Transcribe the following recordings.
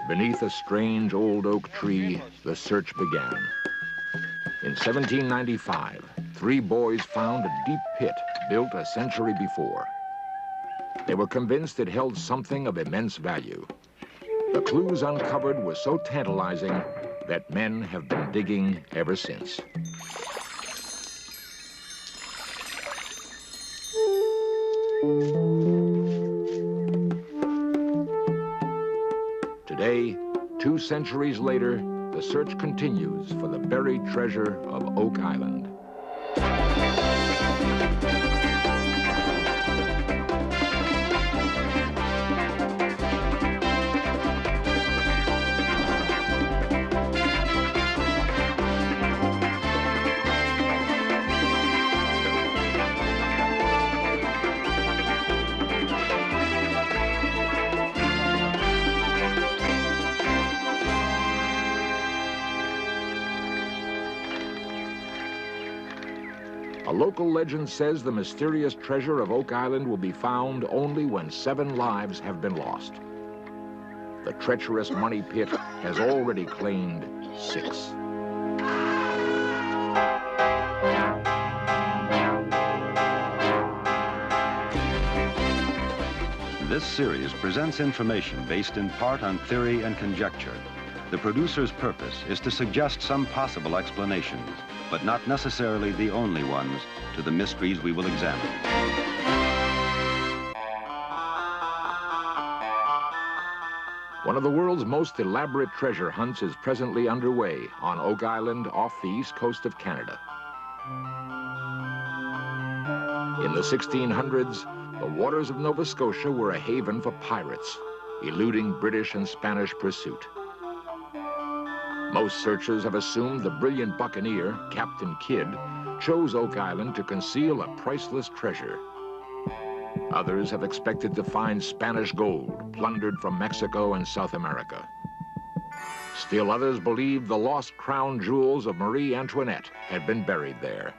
Beneath a strange old oak tree, the search began. In 1795, 3 boys found a deep pit built a century before. They were convinced it held something of immense value. The clues uncovered were so tantalizing that men have been digging ever since. Today, 2 centuries later, the search continues for the buried treasure of Oak Island. A local legend says the mysterious treasure of Oak Island will be found only when 7 lives have been lost. The treacherous money pit has already claimed 6. This series presents information based in part on theory and conjecture. The producer's purpose is to suggest some possible explanations, but not necessarily the only ones, to the mysteries we will examine. One of the world's most elaborate treasure hunts is presently underway on Oak Island off the east coast of Canada. In the 1600s, the waters of Nova Scotia were a haven for pirates, eluding British and Spanish pursuit. Most searchers have assumed the brilliant buccaneer, Captain Kidd, chose Oak Island to conceal a priceless treasure. Others have expected to find Spanish gold plundered from Mexico and South America. Still others believed the lost crown jewels of Marie Antoinette had been buried there.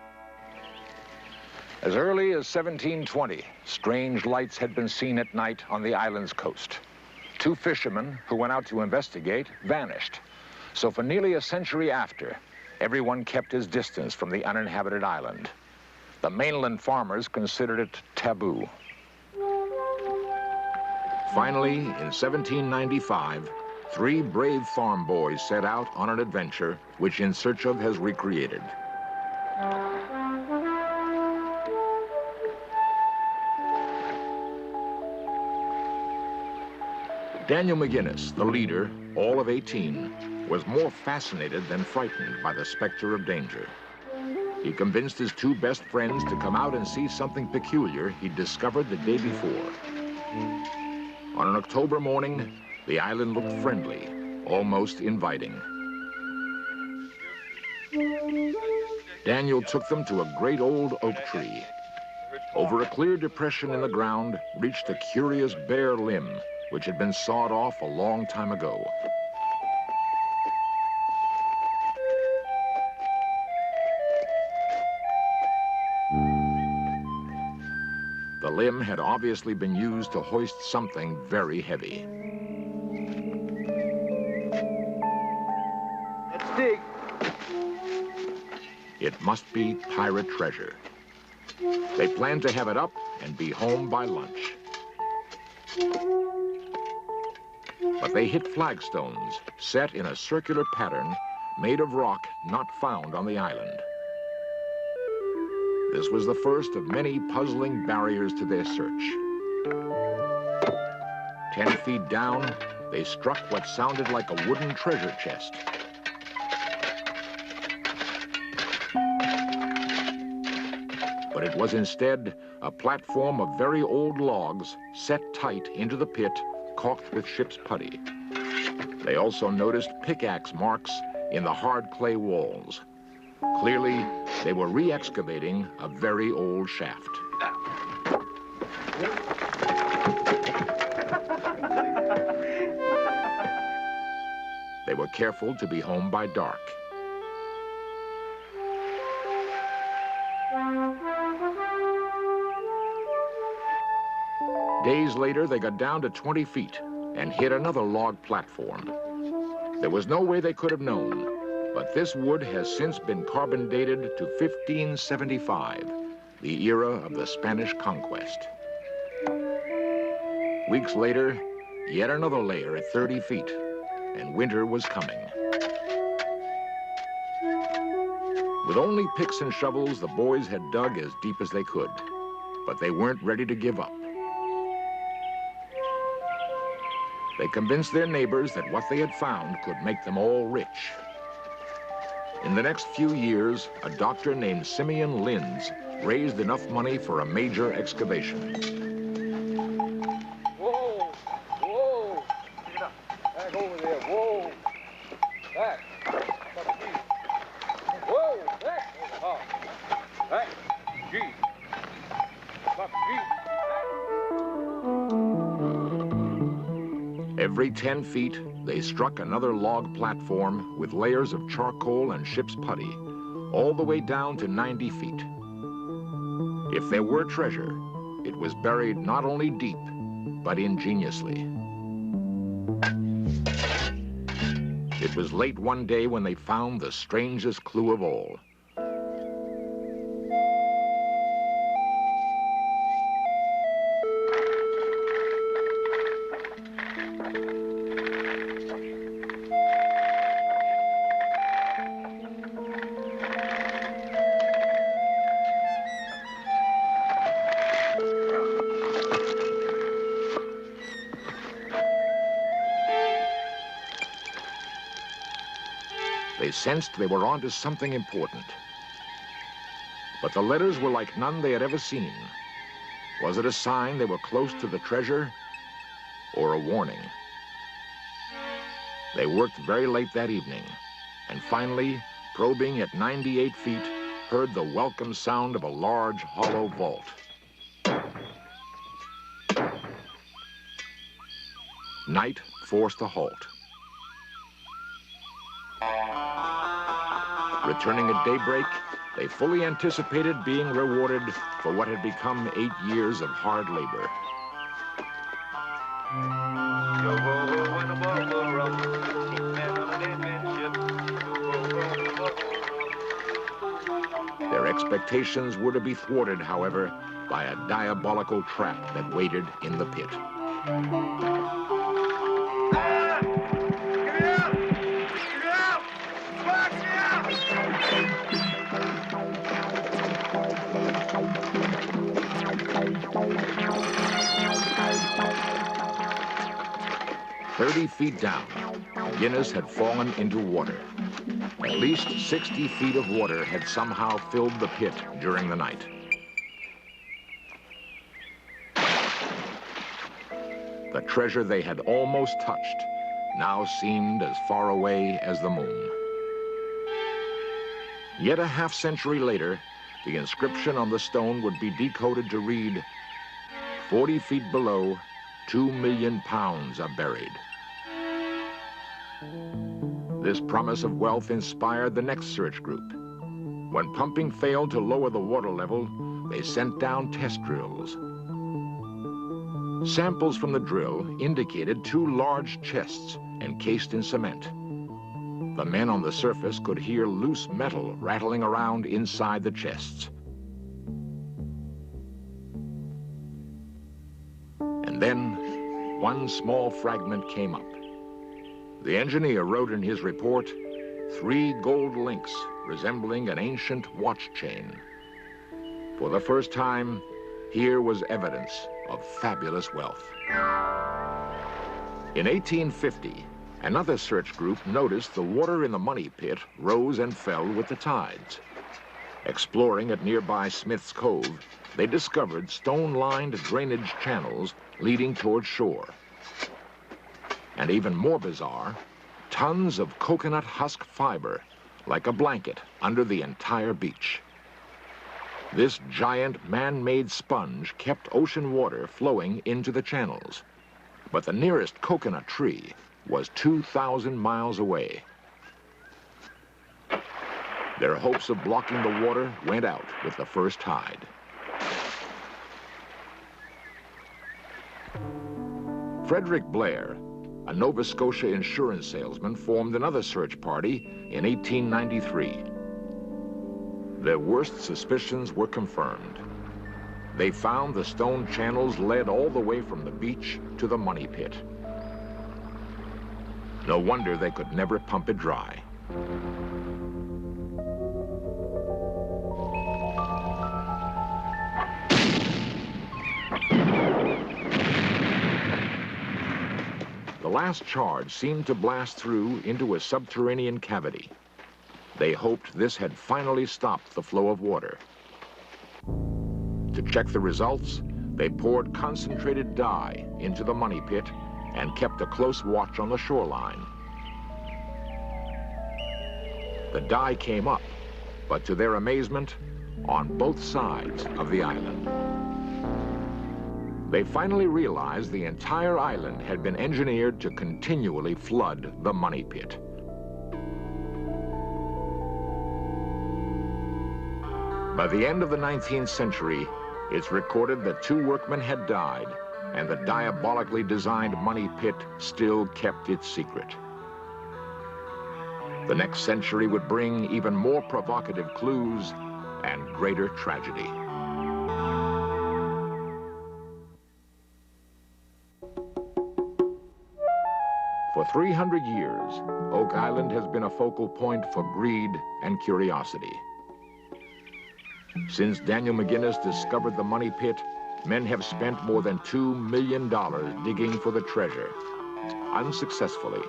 As early as 1720, strange lights had been seen at night on the island's coast. 2 fishermen who went out to investigate vanished. So for nearly a century after, everyone kept his distance from the uninhabited island. The mainland farmers considered it taboo. Finally, in 1795, 3 brave farm boys set out on an adventure which In Search Of has recreated. Daniel McGinnis, the leader, all of 18, was more fascinated than frightened by the specter of danger. He convinced his 2 best friends to come out and see something peculiar he'd discovered the day before. On an October morning, the island looked friendly, almost inviting. Daniel took them to a great old oak tree. Over a clear depression in the ground reached a curious bare limb, which had been sawed off a long time ago. The limb had obviously been used to hoist something very heavy. Let's dig. It must be pirate treasure. They planned to have it up and be home by lunch. But they hit flagstones set in a circular pattern made of rock not found on the island. This was the first of many puzzling barriers to their search. 10 feet down, they struck what sounded like a wooden treasure chest. But it was instead a platform of very old logs set tight into the pit, caulked with ship's putty. They also noticed pickaxe marks in the hard clay walls. Clearly, they were re-excavating a very old shaft. They were careful to be home by dark. Days later, they got down to 20 feet and hit another log platform. There was no way they could have known, but this wood has since been carbon dated to 1575, the era of the Spanish conquest. Weeks later, yet another layer at 30 feet, and winter was coming. With only picks and shovels, the boys had dug as deep as they could, but they weren't ready to give up. They convinced their neighbors that what they had found could make them all rich. In the next few years, a doctor named Simeon Linz raised enough money for a major excavation. Whoa, whoa, get up, back over there, whoa, back, whoa, back, back, G, back, G. Every 10 feet, they struck another log platform with layers of charcoal and ship's putty, all the way down to 90 feet. If there were treasure, it was buried not only deep, but ingeniously. It was late one day when they found the strangest clue of all. They sensed they were onto something important. But the letters were like none they had ever seen. Was it a sign they were close to the treasure, or a warning? They worked very late that evening, and finally, probing at 98 feet, heard the welcome sound of a large, hollow vault. Night forced a halt. Returning at daybreak, they fully anticipated being rewarded for what had become 8 years of hard labor. Their expectations were to be thwarted, however, by a diabolical trap that waited in the pit. "30 feet down, Guinness had fallen into water. At least 60 feet of water had somehow filled the pit during the night. The treasure they had almost touched now seemed as far away as the moon. Yet a half-century later, the inscription on the stone would be decoded to read, 40 feet below, 2 million pounds are buried. This promise of wealth inspired the next search group. When pumping failed to lower the water level, they sent down test drills. Samples from the drill indicated 2 large chests encased in cement. The men on the surface could hear loose metal rattling around inside the chests. And then, one small fragment came up. The engineer wrote in his report, 3 gold links resembling an ancient watch chain. For the first time, here was evidence of fabulous wealth. In 1850, another search group noticed the water in the money pit rose and fell with the tides. Exploring at nearby Smith's Cove, they discovered stone-lined drainage channels leading toward shore. And even more bizarre, tons of coconut husk fiber, like a blanket, under the entire beach. This giant man-made sponge kept ocean water flowing into the channels. But the nearest coconut tree was 2,000 miles away. Their hopes of blocking the water went out with the first tide. Frederick Blair, a Nova Scotia insurance salesman formed another search party in 1893. Their worst suspicions were confirmed. They found the stone channels led all the way from the beach to the money pit. No wonder they could never pump it dry. The last charge seemed to blast through into a subterranean cavity. They hoped this had finally stopped the flow of water. To check the results, they poured concentrated dye into the money pit and kept a close watch on the shoreline. The dye came up, but to their amazement, on both sides of the island. They finally realized the entire island had been engineered to continually flood the money pit. By the end of the 19th century, it's recorded that 2 workmen had died, and the diabolically designed money pit still kept its secret. The next century would bring even more provocative clues and greater tragedy. For 300 years, Oak Island has been a focal point for greed and curiosity. Since Daniel McGinnis discovered the money pit, men have spent more than $2 million digging for the treasure, unsuccessfully.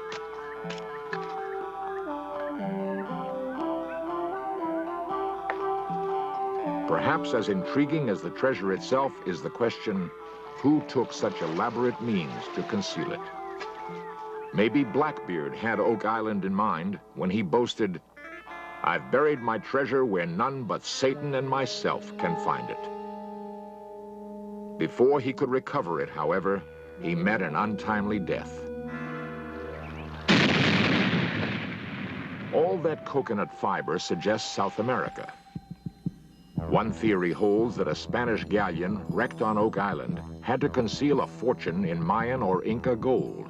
Perhaps as intriguing as the treasure itself is the question, who took such elaborate means to conceal it? Maybe Blackbeard had Oak Island in mind when he boasted, "I've buried my treasure where none but Satan and myself can find it." Before he could recover it, however, he met an untimely death. All that coconut fiber suggests South America. One theory holds that a Spanish galleon wrecked on Oak Island had to conceal a fortune in Mayan or Inca gold.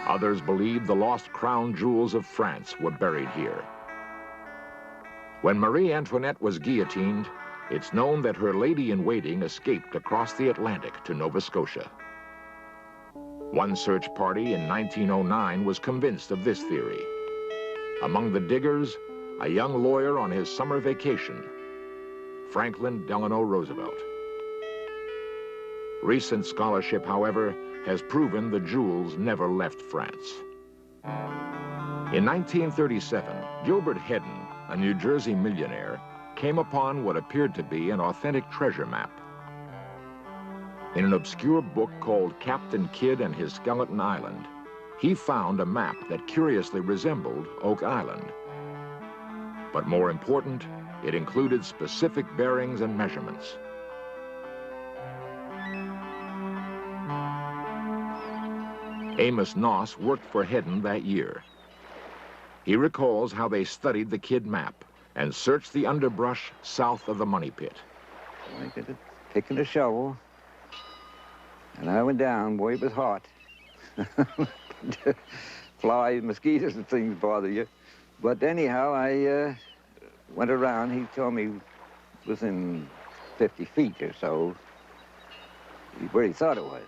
Others believe the lost crown jewels of France were buried here. When Marie Antoinette was guillotined, it's known that her lady-in-waiting escaped across the Atlantic to Nova Scotia. One search party in 1909 was convinced of this theory. Among the diggers, a young lawyer on his summer vacation, Franklin Delano Roosevelt. Recent scholarship, however, has proven the jewels never left France. In 1937, Gilbert Hedden, a New Jersey millionaire, came upon what appeared to be an authentic treasure map. In an obscure book called Captain Kidd and His Skeleton Island, he found a map that curiously resembled Oak Island. But more important, it included specific bearings and measurements. Amos Noss worked for Hedden that year. He recalls how they studied the Kidd map and searched the underbrush south of the money pit. I got a pick and a shovel, and I went down. Boy, it was hot. Flies, mosquitoes, and things bother you. But anyhow, I went around. He told me within 50 feet or so where he thought it was.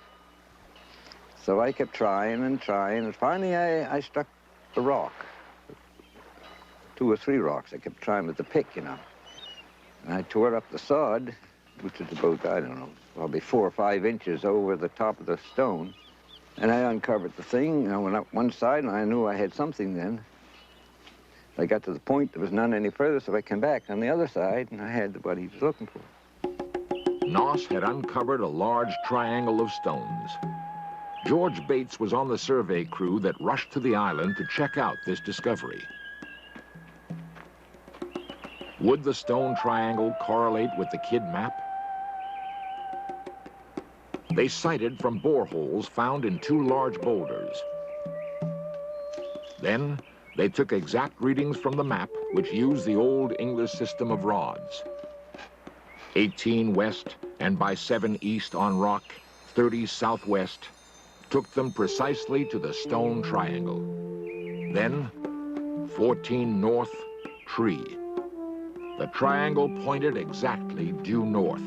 So I kept trying and trying, and finally I struck a rock. 2 or 3 rocks. I kept trying with the pick, you know. And I tore up the sod, which is about, I don't know, probably 4 or 5 inches over the top of the stone. And I uncovered the thing. I went up one side, and I knew I had something then. I got to the point, there was none any further, so I came back on the other side, and I had what he was looking for. Noss had uncovered a large triangle of stones. George Bates was on the survey crew that rushed to the island to check out this discovery. Would the stone triangle correlate with the Kidd map? They sighted from boreholes found in 2 large boulders. Then, they took exact readings from the map, which used the old English system of rods. 18 west and by 7 east on rock, 30 southwest, took them precisely to the stone triangle. Then, 14 north, tree. The triangle pointed exactly due north,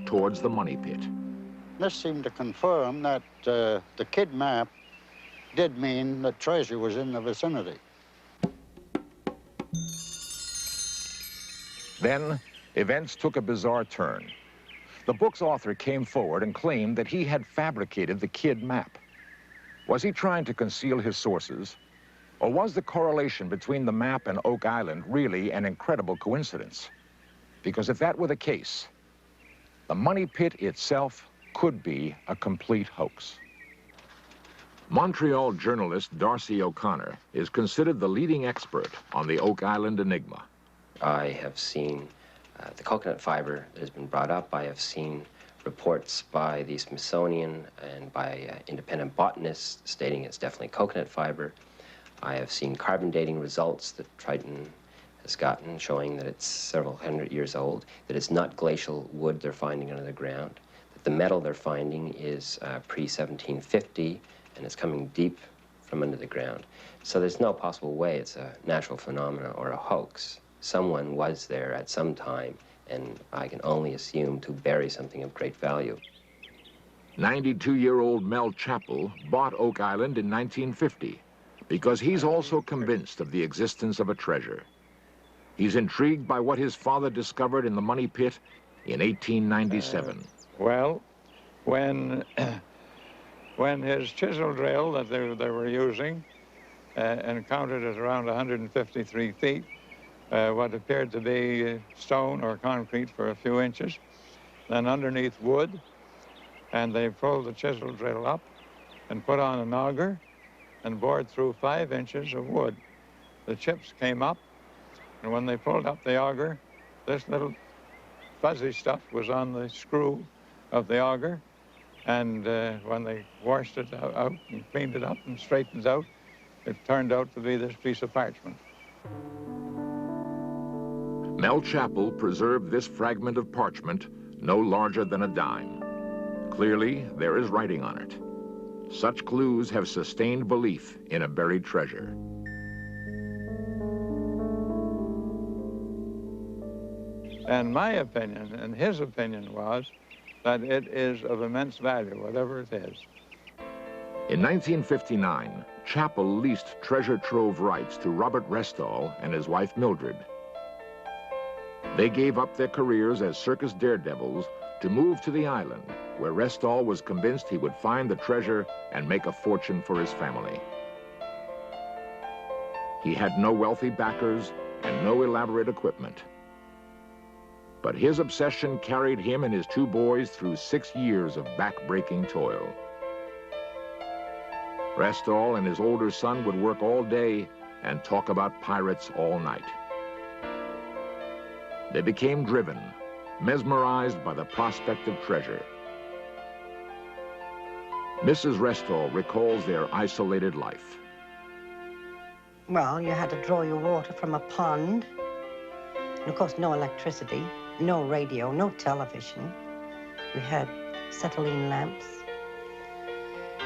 towards the money pit. This seemed to confirm that the Kidd map did mean that treasure was in the vicinity. Then, events took a bizarre turn. The book's author came forward and claimed that he had fabricated the Kidd map. Was he trying to conceal his sources? Or was the correlation between the map and Oak Island really an incredible coincidence? Because if that were the case, the money pit itself could be a complete hoax. Montreal journalist Darcy O'Connor is considered the leading expert on the Oak Island enigma. I have seen the coconut fiber that has been brought up. I have seen reports by the Smithsonian and by independent botanists stating it's definitely coconut fiber. I have seen carbon dating results that Triton has gotten showing that it's several hundred years old, that it's not glacial wood they're finding under the ground, that the metal they're finding is pre-1750 and it's coming deep from under the ground. So there's no possible way it's a natural phenomenon or a hoax. Someone was there at some time, and I can only assume to bury something of great value. 92-year-old Mel Chappell bought Oak Island in 1950 because he's also convinced of the existence of a treasure. He's intrigued by what his father discovered in the money pit in 1897. Well, when his chisel drill that they were using encountered at around 153 feet, what appeared to be stone or concrete for a few inches, then underneath wood, and they pulled the chisel drill up and put on an auger and bored through 5 inches of wood. The chips came up, and when they pulled up the auger, this little fuzzy stuff was on the screw of the auger, and when they washed it out and cleaned it up and straightened it out, it turned out to be this piece of parchment. Mel Chappell preserved this fragment of parchment no larger than a dime. Clearly, there is writing on it. Such clues have sustained belief in a buried treasure. And my opinion, and his opinion was, that it is of immense value, whatever it is. In 1959, Chappell leased treasure trove rights to Robert Restall and his wife Mildred. They gave up their careers as circus daredevils to move to the island, where Restall was convinced he would find the treasure and make a fortune for his family. He had no wealthy backers and no elaborate equipment. But his obsession carried him and his 2 boys through 6 years of back-breaking toil. Restall and his older son would work all day and talk about pirates all night. They became driven, mesmerized by the prospect of treasure. Mrs. Restall recalls their isolated life. Well, you had to draw your water from a pond. And of course, no electricity, no radio, no television. We had acetylene lamps.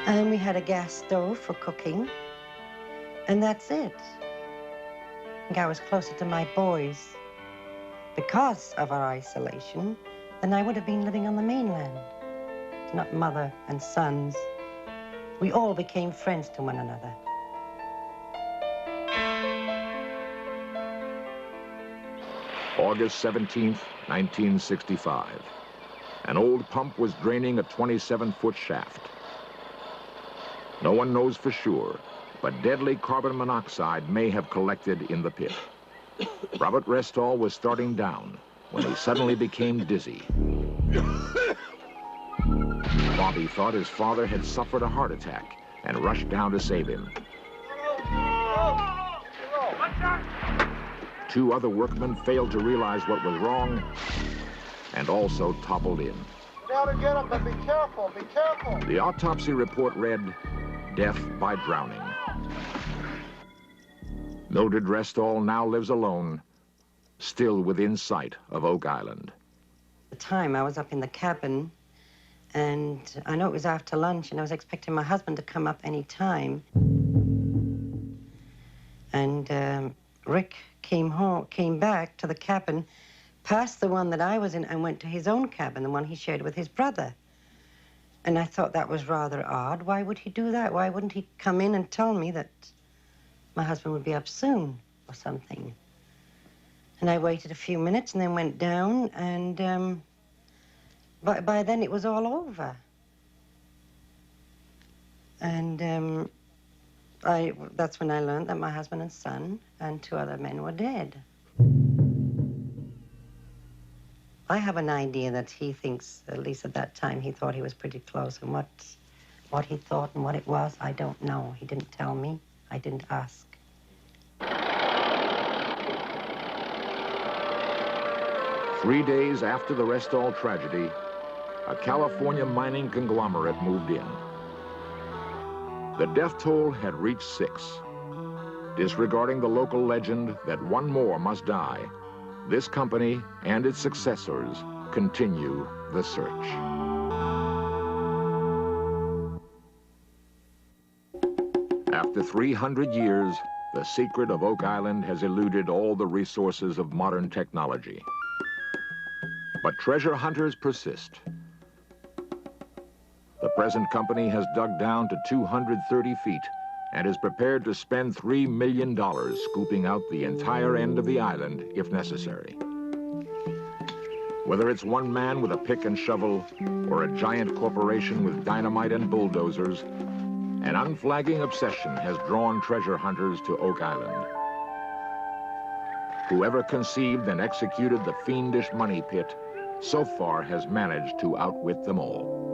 And we had a gas stove for cooking. And that's it. I think I was closer to my boys because of our isolation than I would have been living on the mainland. Not mother and sons. We all became friends to one another. August 17th, 1965. An old pump was draining a 27-foot shaft. No one knows for sure, but deadly carbon monoxide may have collected in the pit. Robert Restall was starting down when he suddenly became dizzy. Bobby thought his father had suffered a heart attack and rushed down to save him. 2 other workmen failed to realize what was wrong and also toppled in. Now to get up and be careful, be careful. The autopsy report read, death by drowning. Mildred Restall now lives alone, still within sight of Oak Island. At the time I was up in the cabin, And I know it was after lunch, and I was expecting my husband to come up any time. And Rick came back to the cabin, past the one that I was in, and went to his own cabin, the one he shared with his brother. And I thought that was rather odd. Why would he do that? Why wouldn't he come in and tell me that my husband would be up soon or something? And I waited a few minutes and then went down, and by then it was all over. And that's when I learned that my husband and son and 2 other men were dead. I have an idea that he thinks, at least at that time, he thought he was pretty close. And what he thought and what it was, I don't know. He didn't tell me. I didn't ask. 3 days after the Restall tragedy, a California mining conglomerate moved in. The death toll had reached 6. Disregarding the local legend that one more must die, this company and its successors continue the search. After 300 years, the secret of Oak Island has eluded all the resources of modern technology. But treasure hunters persist. The present company has dug down to 230 feet and is prepared to spend $3 million scooping out the entire end of the island if necessary. Whether it's one man with a pick and shovel or a giant corporation with dynamite and bulldozers, an unflagging obsession has drawn treasure hunters to Oak Island. Whoever conceived and executed the fiendish money pit so far has managed to outwit them all.